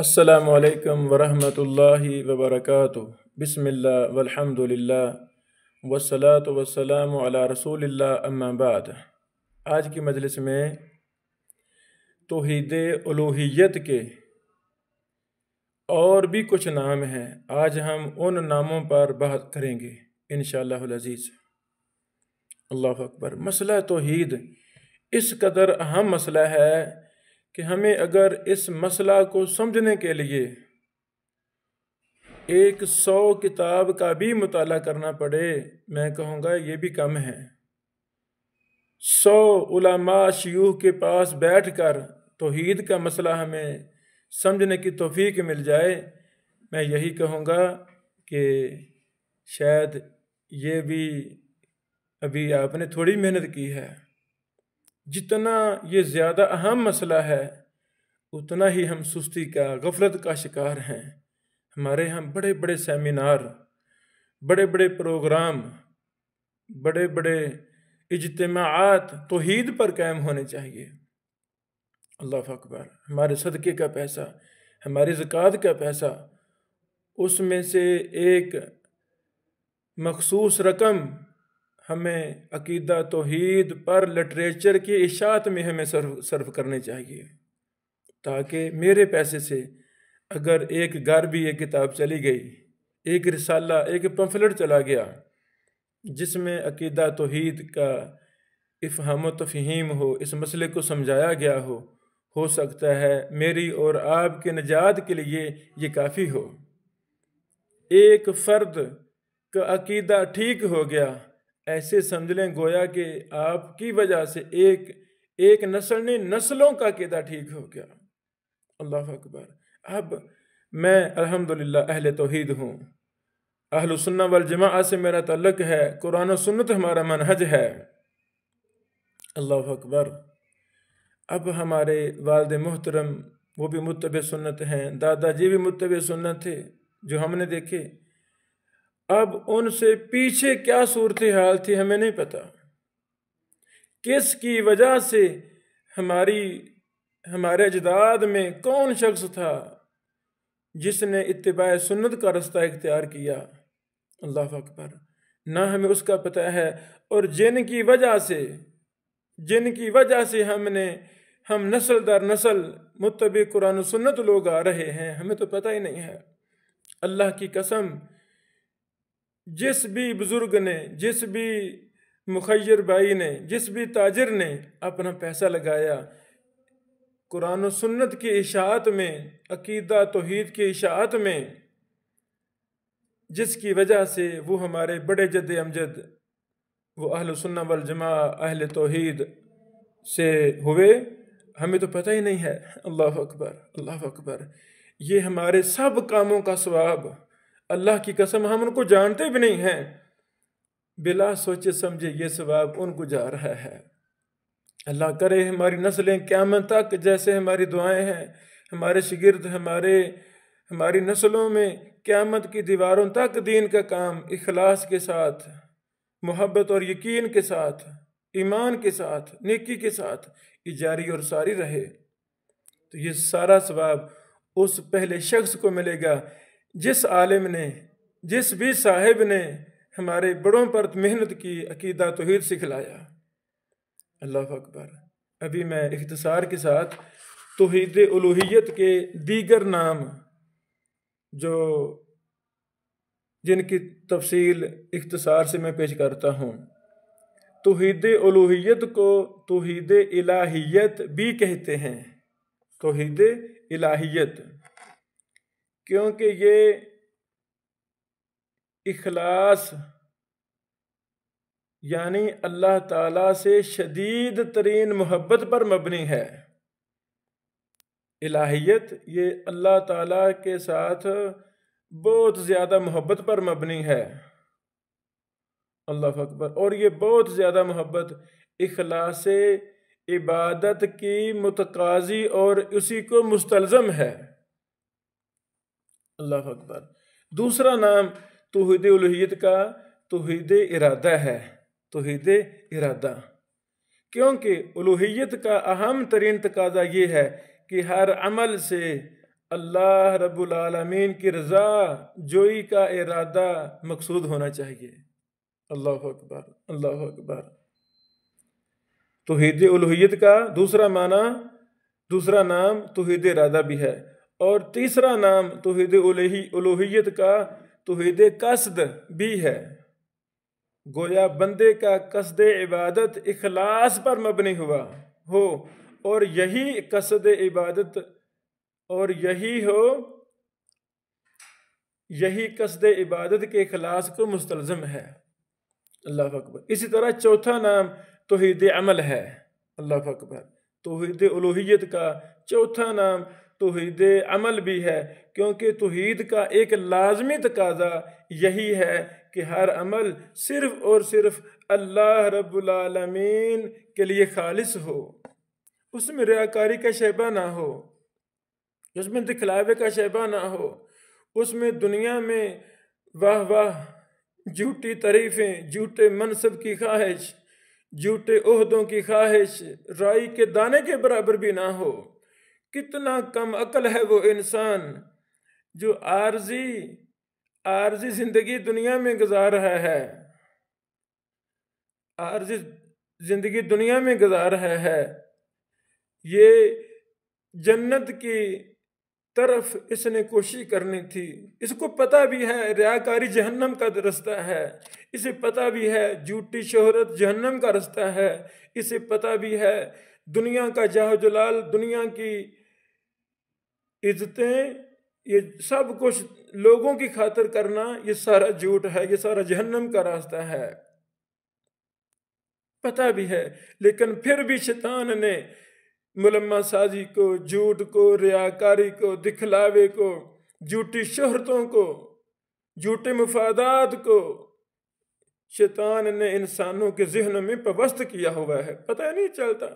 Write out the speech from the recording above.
السلام علیکم ورحمۃ اللہ وبرکاتہ۔ بسم اللہ والحمد للہ والصلاة والسلام علی رسول اللہ، اما بعد۔ آج کی مجلس میں توحید الوہیت کے اور بھی کچھ نام ہیں۔ آج ہم ان ناموں پر بات کریں گے انشاءاللہ العزیز۔ اللہ اکبر۔ مسئلہ توحید اس قدر اہم مسئلہ ہے کہ ہمیں اگر اس مسئلہ کو سمجھنے کے لیے 100 کتاب کا بھی مطالعہ کرنا پڑے، میں کہوں گا یہ بھی کم ہے۔ 100 علماء شیوخ کے پاس بیٹھ کر توحید کا مسئلہ ہمیں سمجھنے کی توفیق مل جائے، میں یہی کہوں گا کہ شاید یہ بھی ابھی آپ نے تھوڑی محنت کی ہے۔ جتنا یہ زیادہ اہم مسئلہ ہے اتنا ہی ہم سستی کا، غفلت کا شکار ہیں۔ ہمارے ہاں بڑے بڑے سیمینار، بڑے بڑے پروگرام، بڑے بڑے اجتماعات توحید پر قائم ہونے چاہیے۔ اللہ اکبر۔ ہمارے صدقے کا پیسہ، ہماری زکوٰۃ کا پیسہ، اس میں سے ایک مخصوص رقم ہمیں عقیدہ توحید پر لٹریچر کی اشاعت میں ہمیں صرف کرنے چاہیے، تاکہ میرے پیسے سے اگر ایک گھر بھی ایک کتاب چلی گئی، ایک رسالہ، ایک پمفلٹ چلا گیا جس میں عقیدہ توحید کا افہام و تفہیم ہو، اس مسئلے کو سمجھایا گیا ہو سکتا ہے میری اور آپ کے نجات کے لیے یہ کافی ہو۔ ایک فرد کا عقیدہ ٹھیک ہو گیا، ایسے سمجھ لیں گویا کہ آپ کی وجہ سے ایک نسل نے نسلوں کا عقیدہ ٹھیک ہو گیا۔ اللہ اکبر۔ اب میں الحمدللہ اہل توحید ہوں، اہل سنہ والجماعہ سے میرا تعلق ہے، قرآن و سنت ہمارا منہج ہے۔ اللہ اکبر۔ اب ہمارے والد محترم وہ بھی متبع سنت ہیں، دادا جی بھی متبع سنت تھے جو ہم نے دیکھے۔ اب ان سے پیچھے کیا صورتحال تھی ہمیں نہیں پتا، کس کی وجہ سے ہمارے اجداد میں کون شخص تھا جس نے اتباع سنت کا رستہ اختیار کیا۔ اللہ اکبر۔ نہ ہمیں اس کا پتہ ہے، اور جن کی وجہ سے ہم نسل در نسل متبع قرآن و سنت لوگ آ رہے ہیں، ہمیں تو پتہ ہی نہیں ہے۔ اللہ کی قسم، جس بھی بزرگ نے، جس بھی مخیر بھائی نے، جس بھی تاجر نے اپنا پیسہ لگایا قرآن و سنت کی اشاعت میں، عقیدہ توحید کی اشاعت میں، جس کی وجہ سے وہ ہمارے بڑے جد امجد وہ اہل سنہ والجماعہ اہل توحید سے ہوئے، ہمیں تو پتہ ہی نہیں ہے۔ اللہ اکبر، اللہ اکبر۔ یہ ہمارے سب کاموں کا ثواب، اللہ کی قسم ہم ان کو جانتے بھی نہیں ہیں، بلا سوچے سمجھے یہ ثواب ان کو جا رہا ہے۔ اللہ کرے ہماری نسلیں قیامت تک، جیسے ہماری دعائیں ہیں، ہمارے شاگرد ہماری نسلوں میں قیامت کی دیواروں تک دین کا کام اخلاص کے ساتھ، محبت اور یقین کے ساتھ، ایمان کے ساتھ، نیکی کے ساتھ یہ جاری اور ساری رہے، تو یہ سارا ثواب اس پہلے شخص کو ملے گا جس عالم نے، جس بھی صاحب نے ہمارے بڑوں پر محنت کی، عقیدہ توحید سکھلایا۔ اللہ اکبر۔ ابھی میں اختصار کے ساتھ توحید الوہیت کے دیگر نام جن کی تفصیل اختصار سے میں پیش کرتا ہوں۔ توحید الوہیت کو توحید الہیت بھی کہتے ہیں، توحید الہیت، کیونکہ یہ اخلاص یعنی اللہ تعالیٰ سے شدید ترین محبت پر مبنی ہے۔ الہیت یہ اللہ تعالیٰ کے ساتھ بہت زیادہ محبت پر مبنی ہے۔ اللہ اکبر۔ اور یہ بہت زیادہ محبت اخلاص عبادت کی متقاضی اور اسی کو مستلزم ہے۔ اللہ اکبر۔ دوسرا نام توحید الوہیت کا توحید ارادہ ہے، توحید ارادہ، کیونکہ الوہیت کا اہم ترین تقاضا یہ ہے کہ ہر عمل سے اللہ رب العالمین کی رضا جوئی کا ارادہ مقصود ہونا چاہیے۔ اللہ اکبر، اللہ اکبر۔ توحید الوہیت کا دوسرا نام توحید ارادہ بھی ہے، اور تیسرا نام توحید الوہیت کا توحید قصد بھی ہے۔ گویا بندے کا قصد عبادت اخلاص پر مبنی ہو، اور یہی قصد عبادت یہی قصد عبادت کے اخلاص کو مستلزم ہے۔ اللہ اکبر۔ اسی طرح چوتھا نام توحید عمل ہے۔ اللہ اکبر۔ توحید الوہیت کا چوتھا نام توحید عمل بھی ہے، کیونکہ توحید کا ایک لازمی تقاضا یہی ہے کہ ہر عمل صرف اور صرف اللہ رب العالمین کے لیے خالص ہو، اس میں ریاکاری کا شیبہ نہ ہو، اس میں دکھلاوے کا شیبہ نہ ہو، اس میں دنیا میں واہ واہ، جھوٹی تعریفیں، جھوٹے منصب کی خواہش، جھوٹے عہدوں کی خواہش رائی کے دانے کے برابر بھی نہ ہو۔ کتنا کم عقل ہے وہ انسان جو عارضی زندگی دنیا میں گزار رہا ہے، عارضی زندگی دنیا میں گزار رہا ہے۔ یہ جنت کی طرف اس نے کوشش کرنی تھی، اس کو پتہ بھی ہے ریاکاری جہنم کا رستہ ہے، اسے پتہ بھی ہے جھوٹی شہرت جہنم کا رستہ ہے، اسے پتہ بھی ہے دنیا کا جاہ و جلال، دنیا کی عزتیں، یہ سب کچھ لوگوں کی خاطر کرنا، یہ سارا جھوٹ ہے، یہ سارا جہنم کا راستہ ہے، پتہ بھی ہے۔ لیکن پھر بھی شیطان نے ملمہ سازی کو، جھوٹ کو، ریاکاری کو، دکھلاوے کو، جھوٹی شہرتوں کو، جھوٹے مفادات کو شیطان نے انسانوں کے ذہنوں میں پبست کیا ہوا ہے، پتہ نہیں چلتا۔